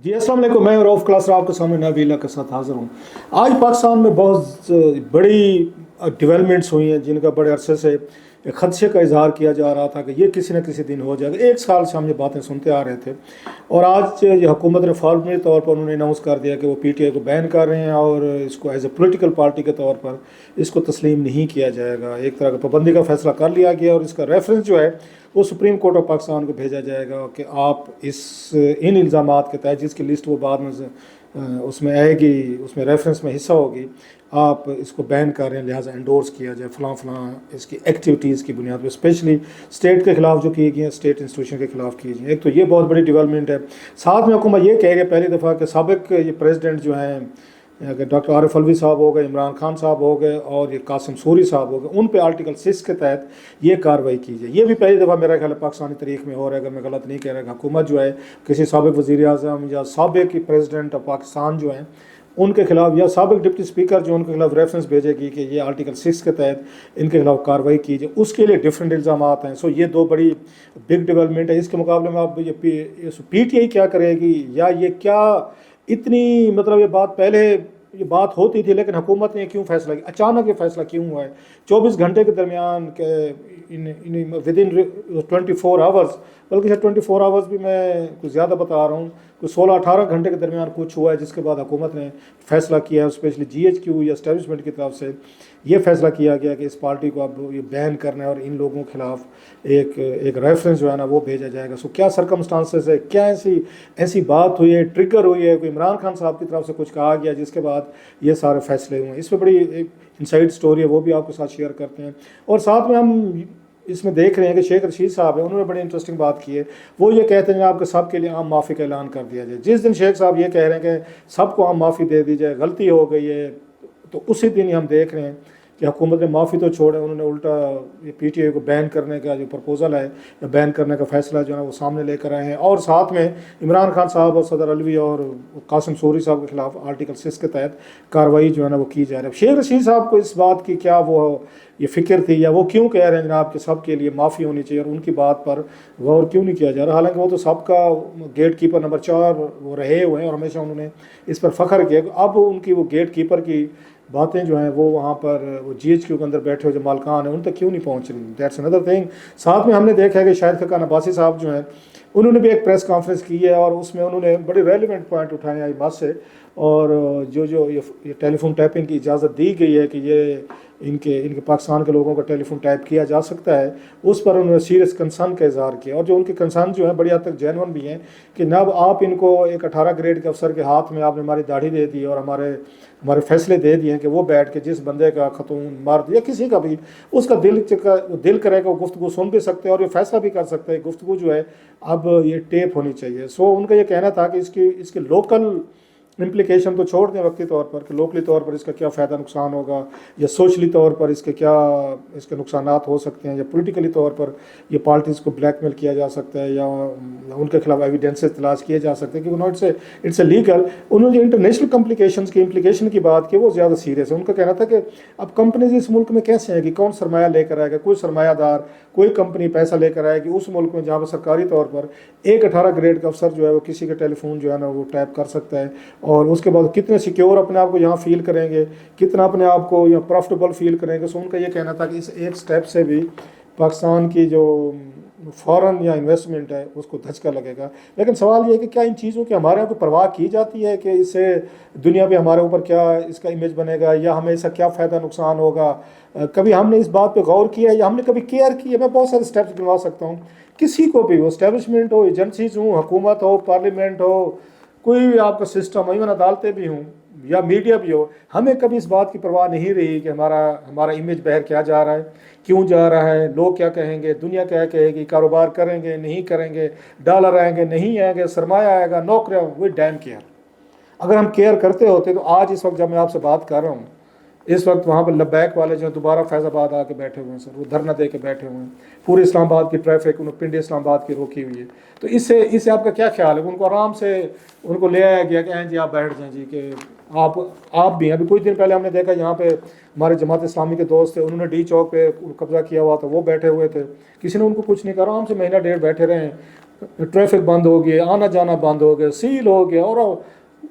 जी अस्सलाम वालेकुम। मैं रऊफ़ क्लासर आपके सामने नया वीला के साथ हाज़िर हूँ। आज पाकिस्तान में बहुत बड़ी डेवलपमेंट्स हुई हैं जिनका बड़े अरसे से खदशे का इजहार किया जा रहा था कि ये किसी न किसी दिन हो जाएगा। एक साल से हम ये बातें सुनते आ रहे थे और आज ये हुकूमत ने फॉर्मली तौर पर उन्होंने अनाउंस कर दिया कि वो PTI को बैन कर रहे हैं और इसको एज ए पोलिटिकल पार्टी के तौर पर इसको तस्लीम नहीं किया जाएगा। एक तरह का पाबंदी का फैसला कर लिया गया और इसका रेफरेंस जो है वो सुप्रीम कोर्ट ऑफ पाकिस्तान को भेजा जाएगा कि आप इन इल्ज़ामात के तहत जिसकी लिस्ट वो बाद में उसमें आएगी, उसमें रेफरेंस में हिस्सा होगी, आप इसको बैन कर रहे हैं, लिहाजा एंडोर्स किया जाए फलां इसकी एक्टिविटीज़ की बुनियाद पर, स्पेशली स्टेट के खिलाफ जो की गई हैं, स्टेट इंस्टीट्यूशन के खिलाफ की गई। एक तो ये बहुत बड़ी डेवलपमेंट है। साथ में हुकूमत ये कह रही है पहली दफ़ा कि साबिक ये प्रेसिडेंट जो हैं डॉक्टर आरिफ अलवी साहब हो गए, इमरान खान साहब हो गए और ये कासिम सूरी साहब हो गए, उन पे आर्टिकल 6 के तहत ये कार्रवाई की जाए। ये भी पहली दफ़ा मेरा ख्याल है पाकिस्तानी तारीख में हो रहा है, अगर मैं गलत नहीं कह रहा। हुकूमत जो है किसी साबिक वज़ीर आज़म या साबिक प्रेसिडेंट ऑफ पाकिस्तान जो हैं उनके खिलाफ या साबिक डिप्टी स्पीकर जो उनके खिलाफ रेफरेंस भेजेगी कि ये आर्टिकल 6 के तहत इनके खिलाफ कार्रवाई की जाए, उसके लिए डिफरेंट इल्ज़ामात हैं। सो ये दो बड़ी बिग डेवलपमेंट है। इसके मुकाबले में आप ये PTI क्या करेगी या ये क्या इतनी मतलब ये बात होती थी लेकिन हुकूमत ने क्यों फैसला किया, अचानक ये फैसला क्यों हुआ है? 24 घंटे के दरमियान के विद इन 24 आवर्स, बल्कि 24 आवर्स भी मैं कुछ ज़्यादा बता रहा हूँ, कुछ 16-18 घंटे के दरमियान कुछ हुआ है जिसके बाद हुकूमत ने फैसला किया है, स्पेशली GHQ या एस्टेब्लिशमेंट की तरफ से ये फैसला किया गया कि इस पार्टी को अब ये बैन करना है और इन लोगों के खिलाफ एक रेफरेंस जो है ना वो भेजा जाएगा। सो क्या सर्कमस्टांसेस है, क्या ऐसी बात हुई है, ट्रिगर हुई है, कोई इमरान खान साहब की तरफ से कुछ कहा गया जिसके बाद ये सारे फैसले हुए हैं? इस पर बड़ी एक इनसाइड स्टोरी है, वो भी आपके साथ शेयर करते हैं। और साथ में हम इसमें देख रहे हैं कि शेख रशीद साहब है, उन्होंने बड़ी इंटरेस्टिंग बात की है। वो ये कहते हैं आपके सब के लिए आम माफ़ी का ऐलान कर दिया जाए। जिस दिन शेख साहब ये कह रहे हैं कि सबको आम माफ़ी दे दी जाए, गलती हो गई है, तो उसी दिन ही हम देख रहे हैं कि हुकूमत ने माफ़ी तो छोड़े, उन्होंने उल्टा ये PTI को बैन करने का जो प्रपोज़ल है या बैन करने का फ़ैसला जो है वो सामने लेकर आए हैं। और साथ में इमरान खान साहब और सदर अलवी और कासिम सूरी साहब के खिलाफ आर्टिकल 6 के तहत कार्रवाई जो है ना वो की जा रही है। शेख रशीद साहब को इस बात की क्या वो ये फ़िक्र थी या वो क्यों कह रहे हैं जनाब कि सब के लिए माफ़ी होनी चाहिए और उनकी बात पर गौर क्यों नहीं किया जा रहा? हालांकि वो तो सबका गेट कीपर नंबर 4 वो रहे हुए हैं और हमेशा उन्होंने इस पर फ़ख्र किया। अब उनकी वो गेट कीपर की बातें जो हैं वो वहाँ पर वो GHQ के अंदर बैठे हुए जो मालकान हैं उन तक क्यों नहीं पहुँच रही? That's another thing. साथ में हमने देखा है कि शाहिद खकान अब्बासी साहब जो हैं उन्होंने भी एक प्रेस कॉन्फ्रेंस की है और उसमें उन्होंने बड़े रेलिवेंट पॉइंट उठाए हैं बात से। और जो ये टेलीफोन टैपिंग की इजाज़त दी गई है कि ये इनके पाकिस्तान के लोगों का टेलीफोन टैप किया जा सकता है, उस पर उन्होंने सीरियस कंसर्न का इज़हार किया। और जो उनके कंसर्न जो है बड़ी हद तक जेन्युइन भी हैं कि जब आप इनको एक 18 ग्रेड के अफसर के हाथ में आपने हमारी दाढ़ी दे दी और हमारे फैसले दे दिए हैं कि वो बैठ के जिस बंदे का खतून मार दिया किसी का भी उसका दिल करेगा वो गुफ्तगू सुन भी सकते हैं और ये फैसला भी कर सकते हैं। गुफ्तगू जो है अब ये टेप होनी चाहिए। सो उनका ये कहना था कि इसके लोकल इम्प्लीकेशन तो छोड़ दें वक्ती तौर पर कि लोकली तौर पर इसका क्या फ़ायदा नुकसान होगा या सोशली तौर पर इसके नुकसानात हो सकते हैं या पॉलिटिकली तौर पर ये पार्टीज़ को ब्लैकमेल किया जा सकता है या उनके खिलाफ एविडेंसेस तलाश किए जा सकते हैं क्योंकि इट्स ए लीगल। उन्होंने जो इंटरनेशनल इम्प्लीकेशन की बात की वो ज़्यादा सीरियस है। उनका कहना था कि अब कंपनीज इस मुल्क में कैसे आएगी, कौन सरमाया लेकर आएगा? कोई सरमायादार कोई कंपनी पैसा लेकर आएगी उस मुल्क में जहाँ पर सरकारी तौर पर एक 18 ग्रेड का अफसर जो है वो किसी का टेलीफोन जो है ना वो टैप कर सकता है और उसके बाद कितने सिक्योर अपने आप को यहाँ फील करेंगे, कितना अपने आप को यहाँ प्रॉफिटेबल फील करेंगे। सो उनका ये कहना था कि इस एक स्टेप से भी पाकिस्तान की जो फॉरेन या इन्वेस्टमेंट है उसको धचका लगेगा। लेकिन सवाल ये है कि क्या इन चीज़ों की हमारे यहाँ को परवाह की जाती है कि इससे दुनिया पे हमारे ऊपर क्या इसका इमेज बनेगा या हमें इसका क्या फ़ायदा नुकसान होगा? कभी हमने इस बात पे गौर किया या हमने कभी केयर किया? मैं बहुत सारे स्टेप्स गिनवा सकता हूँ, किसी को भी हो, एस्टेब्लिशमेंट हो, एजेंसीज हो, हुकूमत हो, पार्लियामेंट हो, कोई भी आपका सिस्टम हो, इवन अदालतें भी हों या मीडिया भी हो, हमें कभी इस बात की परवाह नहीं रही कि हमारा इमेज बहर क्या जा रहा है, क्यों जा रहा है, लोग क्या कहेंगे, दुनिया क्या कहेगी, कारोबार करेंगे नहीं करेंगे, डॉलर आएंगे नहीं आएंगे, सरमाया आएगा, नौकरियाँ, वी डैम केयर। अगर हम केयर करते होते तो आज इस वक्त जब मैं आपसे बात कर रहा हूँ इस वक्त वहाँ पर लब्बैक वाले जो दोबारा फैज़ाबाद आके बैठे हुए हैं सर, वो धरना दे के बैठे हुए हैं। पूरे इस्लामाबाद की ट्रैफिक उन्होंने पिंडी इस्लामाबाद की रोकी हुई है। तो इससे आपका क्या ख्याल है? उनको आराम से उनको ले आया गया कि हैं जी आप बैठ जाएँ जी कि आप भी। अभी कुछ दिन पहले हमने देखा यहाँ पे हमारे जमात इस्लामी के दोस्त थे, उन्होंने डी चौक पे कब्जा किया हुआ था, वो बैठे हुए थे, किसी ने उनको कुछ नहीं कहा, आराम से महीना डेढ़ बैठे रहे। ट्रैफिक बंद हो गया, आना जाना बंद हो गया, सील हो गया, और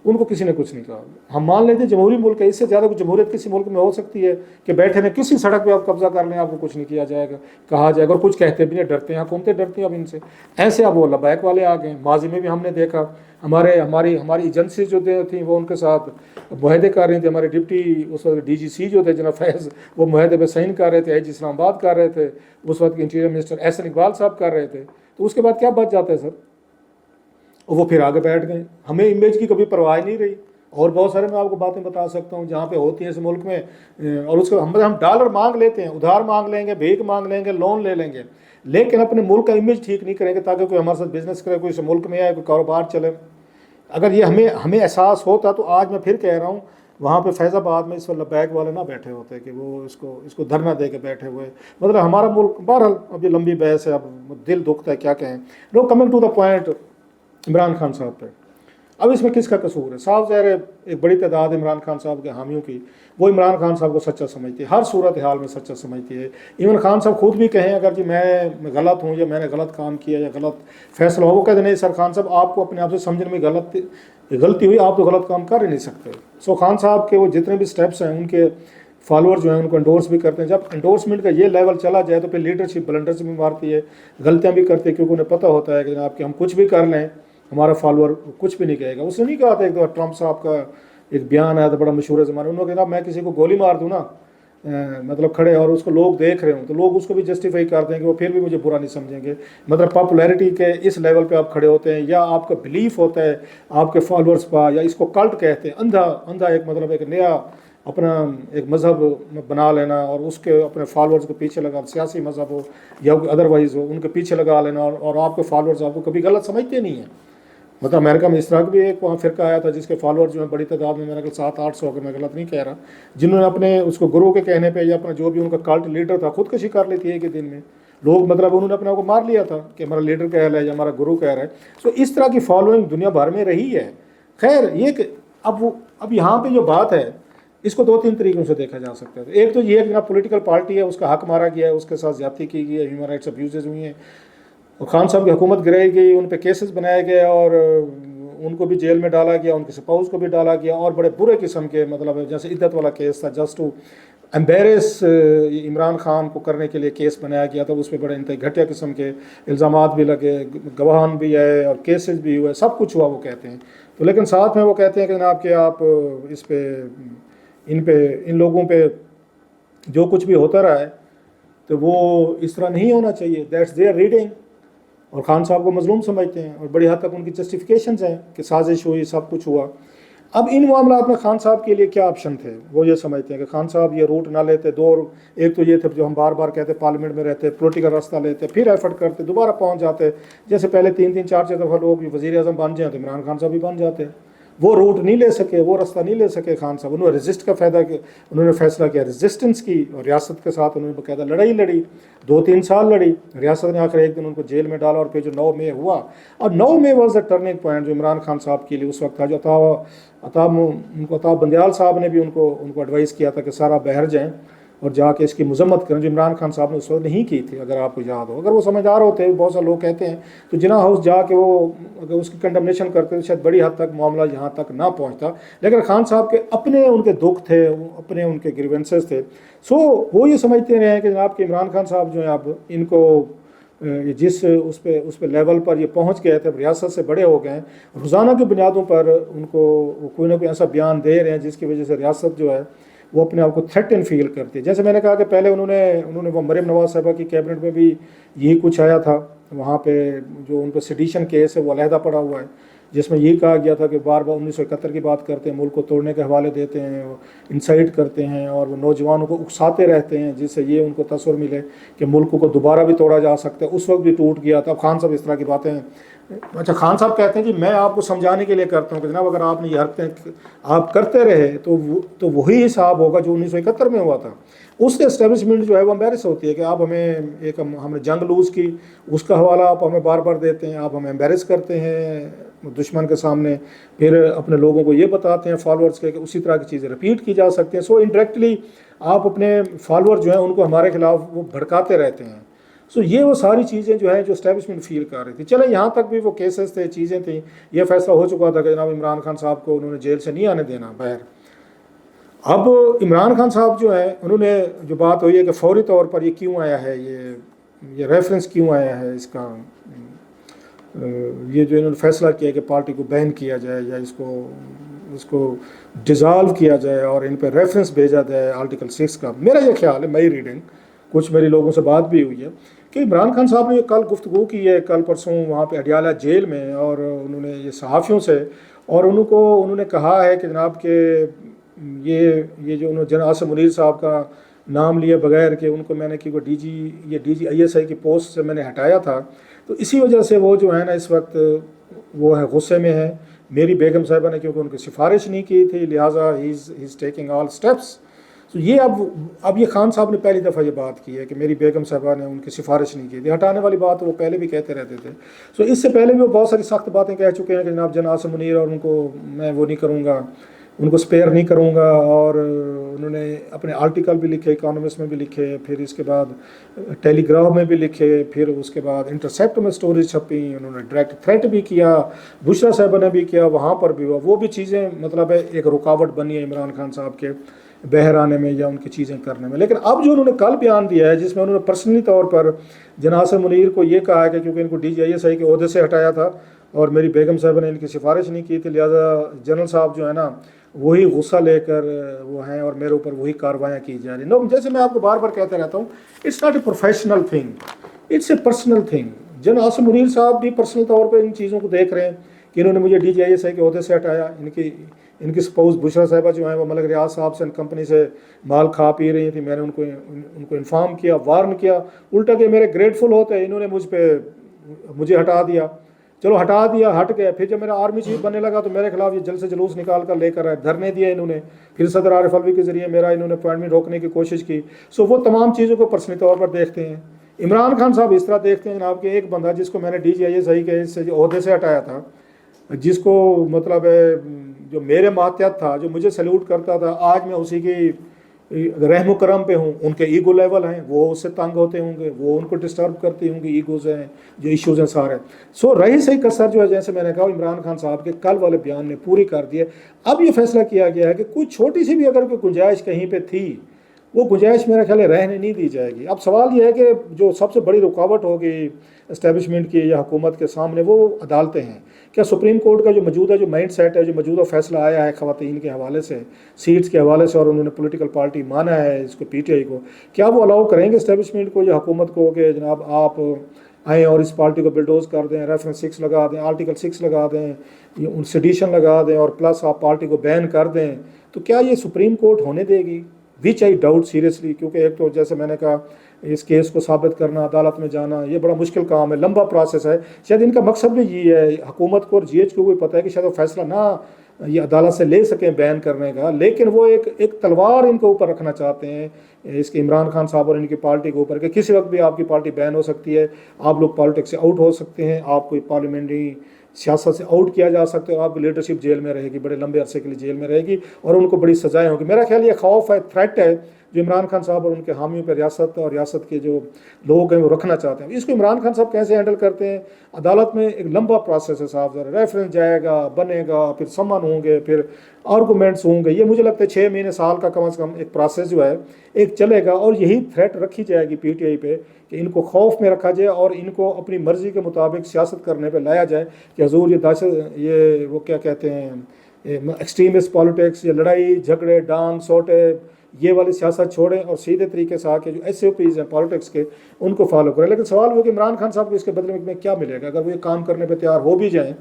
उनको किसी ने कुछ नहीं कहा। हम मान लेते हैं जमहूरी मुल्क है, इससे ज़्यादा कुछ जमहूरियत किसी मुल्क में हो सकती है कि बैठे ने किसी सड़क पे आप कब्जा कर लें, आपको कुछ नहीं किया जाएगा, कहा जाएगा, और कुछ कहते भी नहीं, डरते हैं, हुकूमतें डरती हैं अब इनसे। ऐसे अब वो लबैक वाले आ गए। माजी में भी हमने देखा, हमारी एजेंसी जो थी वो उनके साथ मुआहदे कर रही थी। हमारे डिप्टी उस वक्त DGC जो थे जनाब फैज़, वो मुआहदे पे साइन कर रहे थे, IG इस्लामाबाद कर रहे थे, उस वक्त के इंटीरियर मिनिस्टर एहसन इकबाल साहब कर रहे थे। तो उसके बाद क्या बच जाता है सर, और वो फिर आगे बैठ गए। हमें इमेज की कभी परवाह नहीं रही। और बहुत सारे मैं आपको बातें बता सकता हूँ जहाँ पे होती हैं इस मुल्क में, और उसको हम डॉलर मांग लेते हैं, उधार मांग लेंगे, भीख मांग लेंगे, लोन ले लेंगे, लेकिन अपने मुल्क का इमेज ठीक नहीं करेंगे ताकि कोई हमारे साथ बिजनेस करे, कोई इस मुल्क में आए, कोई कारोबार चले। अगर ये हमें एहसास होता तो आज मैं फिर कह रहा हूँ, वहाँ पे फैज़ाबाद में इस वक्त लबैक वाले ना बैठे होते कि वो इसको धरना दे के बैठे हुए। मतलब हमारा मुल्क, बहरहाल अभी लंबी बहस है, अब दिल दुखता है क्या कहें। No, coming to the point Imran Khan साहब पे, अब इसमें किसका कसूर है? साफ ज़ाहिर है एक बड़ी तादाद इमरान खान साहब के हामियों की, वो इमरान खान साहब को सच्चा समझती है, हर सूरत हाल में सच्चा समझती है। इमरान खान साहब खुद भी कहें अगर जी मैं गलत हूँ या मैंने गलत काम किया या गलत फैसला हो, वो कहते नहीं सर खान साहब आपको अपने आप से समझने में गलती हुई, आप तो गलत काम कर ही नहीं सकते। सो खान साहब के वो जितने भी स्टेप्स हैं, उनके फॉलोअर जो हैं उनको एंडोर्स भी करते हैं। जब एंडोर्समेंट का ये लेवल चला जाए तो फिर लीडरशिप ब्लंडर्स भी मारती है, गलतियाँ भी करती है, क्योंकि उन्हें पता होता है कि जनाब कि हम कुछ भी कर लें हमारा फॉलोअर कुछ भी नहीं कहेगा। उसने नहीं कहा था, एक दफ़ा ट्रंप साहब का एक बयान आया था बड़ा मशहूर है ज़माने, उन्होंने कहा मैं किसी को गोली मार दूँ ना, मतलब खड़े और उसको लोग देख रहे हों, तो लोग उसको भी जस्टिफाई कर देंगे, वो फिर भी मुझे बुरा नहीं समझेंगे। मतलब पॉपुलैरिटी के इस लेवल पे आप खड़े होते हैं, या आपका बिलीफ होता है आपके फॉलोअर्स पर, या इसको कल्ट कहते हैं, अंधा एक मतलब एक नया अपना एक मज़हब बना लेना और उसके अपने फॉलोअर्स के पीछे लगा, सियासी मज़हब हो या अदरवाइज़ हो, उनके पीछे लगा लेना, और आपके फॉलोअर्स आपको कभी गलत समझते नहीं हैं। मतलब अमेरिका में इस तरह भी एक वहाँ फ़िरका आया था जिसके फॉलोअर जो है बड़ी तादाद में, मेरे ख्याल 700-800 अगर मैं गलत नहीं कह रहा, जिन्होंने अपने उसको गुरु के कहने पे या अपना जो भी उनका कल्ट लीडर था खुदकशी कर ली थी एक ही दिन में। लोग मतलब उन्होंने अपने आप को मार लिया था कि हमारा लीडर कह रहा है या हमारा गुरु कह रहा है। सो इस तरह की फॉलोइंग दुनिया भर में रही है। खैर ये कि अब यहाँ पर जो बात है इसको 2-3 तरीक़ों से देखा जा सकता है। एक तो ये कि पॉलिटिकल पार्टी है, उसका हक मारा गया है, उसके साथ ज़्यादती की गई है, ह्यूमन राइट्स अब्यूज़ हुई हैं, और खान साहब की हुकूमत गिराई गई, उन पर केसेस बनाए गए और उनको भी जेल में डाला गया, उनके स्पाउस को भी डाला गया, और बड़े बुरे किस्म के मतलब जैसे इद्दत वाला केस था, just to embarrass Imran Khan को करने के लिए केस बनाया गया था। उस पर बड़े इंतहाई घटिया किस्म के इल्ज़ामात भी लगे, गवाहान भी आए और केसेस भी हुए, सब कुछ हुआ वो कहते हैं। तो लेकिन साथ में वो कहते हैं कि जनाब कि आप इस पे इन लोगों पे जो कुछ भी होता रहा है तो वो इस तरह नहीं होना चाहिए, दैट्स देयर रीडिंग, और खान साहब को मजलूम समझते हैं, और बड़ी हद तक उनकी जस्टिफिकेशंस हैं कि साजिश हुई, सब कुछ हुआ। अब इन मामलात में खान साहब के लिए क्या ऑप्शन थे? वो ये समझते हैं कि खान साहब ये रूट ना लेते, एक तो ये थे जो हम बार बार कहते पार्लियामेंट में रहते, पॉलिटिकल रास्ता लेते, फिर एफर्ट करते, दोबारा पहुंच जाते, जैसे पहले 3-3 4-6 दफ़ा लोग वज़ीर आज़म बन जाए तो इमरान खान साहब भी बन जाते। वो रूट नहीं ले सके, वो रास्ता नहीं ले सके खान साहब। उन्होंने रेजिस्ट का फ़ायदा किया, उन्होंने फैसला किया रेजिस्टेंस की, और रियासत के साथ उन्होंने बाकायदा लड़ाई लड़ी, 2-3 साल लड़ी। रियासत ने आखिर एक दिन उनको जेल में डाला, और फिर जो 9 मई हुआ, और 9 मई वॉज द टर्निंग पॉइंट जो इमरान खान साहब के लिए उस वक्त था। जो अताब बंदियाल साहब ने भी उनको एडवाइस किया था कि सारा बहर जाएँ और जाके इसकी मजम्मत करें, जो इमरान खान साहब ने उस वक्त नहीं की थी, अगर आपको याद हो। अगर वो समझदार होते, बहुत सारे लोग कहते हैं, तो जिना हाउस जाके वो अगर उसकी कंडमनेशन करते तो शायद बड़ी हद तक मामला यहाँ तक ना पहुँचता। लेकिन खान साहब के अपने उनके दुख थे, अपने उनके ग्रीवेंसेस थे। सो वो ये समझते रहे हैं कि जनाब कि इमरान खान साहब जो है अब इनको जिस उस पे लेवल पर ये पहुँच गए थे, रियासत से बड़े हो गए, रोज़ाना की बुनियादों पर उनको कोई ना कोई ऐसा बयान दे रहे हैं जिसकी वजह से रियासत जो है वो अपने आप को थ्रेटन फील करती है। जैसे मैंने कहा कि पहले उन्होंने वो मरियम नवाज साहिबा की कैबिनेट में भी यही कुछ आया था, वहाँ पे जो उन पर सेडिशन केस है वो अलहदा पड़ा हुआ है, जिसमें यही कहा गया था कि बार बार 1971 की बात करते हैं, मुल्क को तोड़ने के हवाले देते हैं, इंसाइट करते हैं, और वो नौजवानों को उकसाते रहते हैं जिससे ये उनको तस्वर मिले कि मुल्क को दोबारा भी तोड़ा जा सकता है। उस वक्त भी टूट गया था। खान साहब इस तरह की बातें, अच्छा खान साहब कहते हैं कि मैं आपको समझाने के लिए करता हूँ कि जनाब अगर आपने ये हरकतें आप करते रहे तो वही हिसाब होगा जो 1971 में हुआ था। उससे एस्टेब्लिशमेंट जो है वो एम्बेरस होती है कि आप हमने जंग लूज़ की, उसका हवाला आप हमें बार बार देते हैं, आप हमें एम्बेरस करते हैं दुश्मन के सामने, फिर अपने लोगों को ये बताते हैं फॉलोअर्स के कि उसी तरह की चीज़ें रिपीट की जा सकती हैं। सो इनडायरेक्टली आप अपने फॉलोअर जो हैं उनको हमारे खिलाफ वो भड़काते रहते हैं। سو یہ وہ ساری چیزیں جو ہیں جو اسٹیبلشمنٹ فیل کر رہی تھی. چلیں یہاں تک بھی وہ کیسز تھے, چیزیں تھیں, یہ فیصلہ ہو چکا تھا کہ جناب عمران خان صاحب کو انہوں نے جیل سے نہیں آنے دینا باہر. اب عمران خان صاحب جو ہیں انہوں نے جو بات ہوئی ہے کہ فوری طور پر یہ کیوں آیا ہے, یہ ریفرنس کیوں آیا ہے اس کا, یہ جو انہوں نے فیصلہ کیا کہ پارٹی کو بین کیا جائے یا اس کو ڈیزالو کیا جائے اور ان پہ ریفرنس بھیجا جائے آرٹیکل 6 کا. میرا یہ خیال ہے, میری ریڈنگ, کچھ میری لوگوں سے بات بھی ہوئی ہے کہ عمران خان صاحب نے کل گفتگو کی ہے, کل پرسوں وہاں پہ اڈیالہ جیل میں, اور انہوں نے یہ صحافیوں سے, اور انہوں نے کہا ہے کہ جناب کہ یہ جو انہوں نے جناب عاصم منیر صاحب کا نام لیے بغیر کہ ان کو میں نے کہ D G I S I کی پوسٹ سے میں نے ہٹایا تھا, تو اسی وجہ سے وہ جو ہے نا اس وقت وہ ہے غصے میں ہے. میری بیگم صاحبہ نے کیونکہ ان کی سفارش نہیں کی تھی, لہٰذا ہی از ٹیکنگ آل اسٹیپس. تو یہ اب یہ خان صاحب نے پہلی دفعہ یہ بات کی ہے کہ میری بیگم صاحبہ نے ان کی سفارش نہیں کی تھی. ہٹانے والی بات وہ پہلے بھی کہتے رہتے تھے. سو اس سے پہلے بھی وہ بہت ساری سخت باتیں کہہ چکے ہیں کہ جناب جناب عاصم منیر اور ان کو میں وہ نہیں کروں گا, ان کو اسپیئر نہیں کروں گا. اور انہوں نے اپنے آرٹیکل بھی لکھے, اکانومسٹ میں بھی لکھے, پھر اس کے بعد ٹیلی گراف میں بھی لکھے, پھر اس کے بعد انٹرسیپٹ میں سٹوریز چھپی, انہوں نے ڈائریکٹ تھریٹ بھی کیا, بشرا صاحبہ نے بھی کیا, وہاں پر بھی ہوا. وہ بھی چیزیں مطلب ہے ایک رکاوٹ بنی ہے عمران خان صاحب کے باہر آنے میں یا ان کی چیزیں کرنے میں. لیکن اب جو انہوں نے کل بیان دیا ہے جس میں انہوں نے پرسنلی طور پر جناب عاصم منیر کو یہ کہا ہے کہ کیونکہ ان کو DGISI کے عہدے سے ہٹایا تھا اور میری بیگم صاحبہ نے ان کی سفارش نہیں کی تھی, لہٰذا جنرل صاحب جو ہے نا وہی غصہ لے کر وہ ہیں اور میرے اوپر وہی کاروائیاں کی جا رہی ہیں. نو, جیسے میں آپ کو بار بار کہتا رہتا ہوں, it's not a professional thing, it's a personal thing. جناب عاصم منیر صاحب بھی پرسنل طور پہ ان چیزوں کو دیکھ رہے ہیں کہ انہوں نے مجھے DGISI کے عہدے سے ہٹایا. ان کی سپوز بشرا صاحبہ جو ہیں وہ ملک ریاض صاحب سے کمپنی سے مال کھا پی رہی تھی, میں نے ان کو انفارم کیا, وارن کیا, الٹا کہ میرے گریٹفل ہوتے انہوں نے مجھے ہٹا دیا. چلو ہٹا دیا, ہٹ گیا. پھر جب میرا آرمی چیف بننے لگا تو میرے خلاف یہ جلد سے جلوس نکال کر لے کر آئے, دھرنے دیے انہوں نے, پھر صدر عارف الوی کے ذریعے میرا انہوں نے اپوائنٹمنٹ روکنے کی کوشش کی. سو وہ تمام چیزوں کو پرسنلی طور پر دیکھتے ہیں. عمران خان صاحب اس طرح دیکھتے ہیں جناب کہ ایک بندہ جس کو میں نے DGISI کے عہدے سے ہٹایا تھا, جس کو مطلب ہے جو میرے ماتحت تھا, جو مجھے سیلیوٹ کرتا تھا, آج میں اسی کی رحم و کرم پہ ہوں. ان کے ایگو لیول ہیں, وہ اس سے تنگ ہوتے ہوں گے, وہ ان کو ڈسٹرب کرتی ہوں گی, ایگوز ہیں جو ایشوز ہیں سارے. سو رہی صحیح کثر جو ہے جیسے میں نے کہا عمران خان صاحب کے کل والے بیان نے پوری کر دی ہے. اب یہ فیصلہ کیا گیا ہے کہ کوئی چھوٹی سی بھی اگر کوئی گنجائش کہیں پہ تھی, وہ گنجائش میرا خیال ہے رہنے نہیں دی جائے گی. اب سوال یہ ہے کہ جو سب سے بڑی رکاوٹ ہوگی اسٹیبلشمنٹ کی یا حکومت کے سامنے وہ عدالتیں ہیں. کیا سپریم کورٹ کا جو موجودہ جو مائنڈ سیٹ ہے, جو موجودہ فیصلہ آیا ہے خواتین کے حوالے سے, سیٹس کے حوالے سے, اور انہوں نے پولیٹیکل پارٹی مانا ہے اس کو PTI کو, کیا وہ الاؤ کریں گے اسٹیبلشمنٹ کو یا حکومت کو کہ جناب آپ آئیں اور اس پارٹی کو بلڈوز کر دیں, ریفرنس 6 لگا دیں, آرٹیکل 6 لگا دیں, سیڈیشن لگا دیں, اور پلس آپ پارٹی کو بین کر دیں؟ تو کیا یہ سپریم کورٹ ہونے دے گی؟ وچ آئی ڈاؤٹ سیریسلی, کیونکہ ایک تو جیسے میں نے کہا اس کیس کو ثابت کرنا, عدالت میں جانا, یہ بڑا مشکل کام ہے, لمبا پروسیس ہے. شاید ان کا مقصد بھی یہ ہے, حکومت کو اور GH کو بھی پتہ ہے کہ شاید وہ فیصلہ نہ یہ عدالت سے لے سکیں بین کرنے کا, لیکن وہ ایک تلوار ان کے اوپر رکھنا چاہتے ہیں اس کے عمران خان صاحب اور ان کی پارٹی کے اوپر کہ کسی وقت بھی آپ کی پارٹی بین ہو سکتی ہے, آپ لوگ پالیٹکس سے آؤٹ ہو سکتے ہیں, آپ کو پارلیمنٹری سیاست سے آؤٹ کیا جا سکتے ہو, آپ کی لیڈرشپ جیل میں رہے گی, بڑے لمبے عرصے کے لیے جیل میں رہے گی, اور ان کو بڑی سزائیں ہوں گی. میرا خیال یہ خوف ہے, تھریٹ ہے جو عمران خان صاحب اور ان کے حامیوں پہ ریاست اور ریاست کے جو لوگ ہیں وہ رکھنا چاہتے ہیں. اس کو عمران خان صاحب کیسے ہینڈل کرتے ہیں؟ عدالت میں ایک لمبا پروسیس ہے صاحب, ریفرنس جائے گا, بنے گا, پھر سمن ہوں گے, پھر آرگومنٹس ہوں گے. یہ مجھے لگتا ہے 6 مہینے سال کا کم از کم ایک پروسیس جو ہے ایک چلے گا, اور یہی تھریٹ رکھی جائے گی PTI پہ کہ ان کو خوف میں رکھا جائے اور ان کو اپنی مرضی کے مطابق سیاست کرنے پہ لایا جائے کہ حضور یہ وہ کیا کہتے ہیں ایکسٹریمسٹ پالیٹکس, یا لڑائی جھگڑے ڈانگ سوٹے یہ والی سیاست چھوڑیں اور سیدھے طریقے سے آ کے جو SOPs ہیں پالیٹکس کے ان کو فالو کریں. لیکن سوال وہ کہ عمران خان صاحب کو اس کے بدلے میں کیا ملے گا؟ اگر وہ یہ کام کرنے پہ تیار ہو بھی جائیں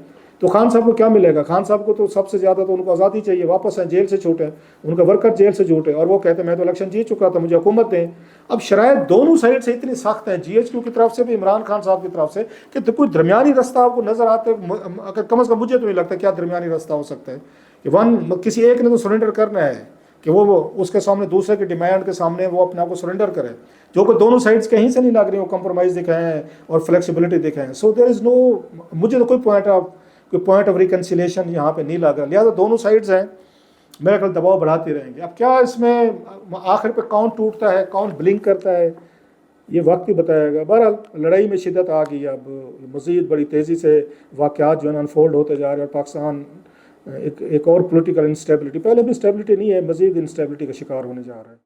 تو خان صاحب کو کیا ملے گا؟ خان صاحب کو تو سب سے زیادہ تو ان کو آزادی چاہیے, واپس ہیں جیل سے چھوٹیں, ان کا ورکر جیل سے چھوٹے, اور وہ کہتے ہیں میں تو الیکشن جیت چکا تھا, مجھے حکومت دیں. اب شرائط دونوں سائڈ سے اتنی سخت ہیں, GHQ کی طرف سے بھی, عمران خان صاحب کی طرف سے, کہ کوئی درمیانی رستہ آپ کو نظر آتا ہے؟ اگر کم از کم مجھے تو نہیں لگتا کیا درمیانی رستہ ہو سکتا ہے کہ کسی ایک نے تو سرنڈر کرنا ہے کہ وہ اس کے سامنے دوسرے کی ڈیمانڈ کے سامنے وہ اپنے آپ کو سرنڈر کرے, جو کہ دونوں سائڈز کہیں سے نہیں لگ رہی, وہ کمپرومائز دکھائیں اور فلیکسیبلٹی دکھائیں. سو دیر از نو, مجھے تو کوئی پوائنٹ آف ریکنسیلیشن یہاں پہ نہیں لگ رہا. لہٰذا دونوں سائڈز ہیں میرا خیال دباؤ بڑھاتے رہیں گے. اب کیا اس میں آخر پہ کون ٹوٹتا ہے, کون بلنک کرتا ہے, یہ وقت ہی بتائے گا. بہرحال لڑائی میں شدت آ گئی، اب مزید بڑی تیزی سے واقعات جو ہے انفولڈ ہوتے جا رہے ہیں، اور پاکستان ایک اور پولیٹیکل انسٹیبلٹی، پہلے بھی اسٹیبلٹی نہیں ہے، مزید انسٹیبلٹی کا شکار ہونے جا رہا ہے.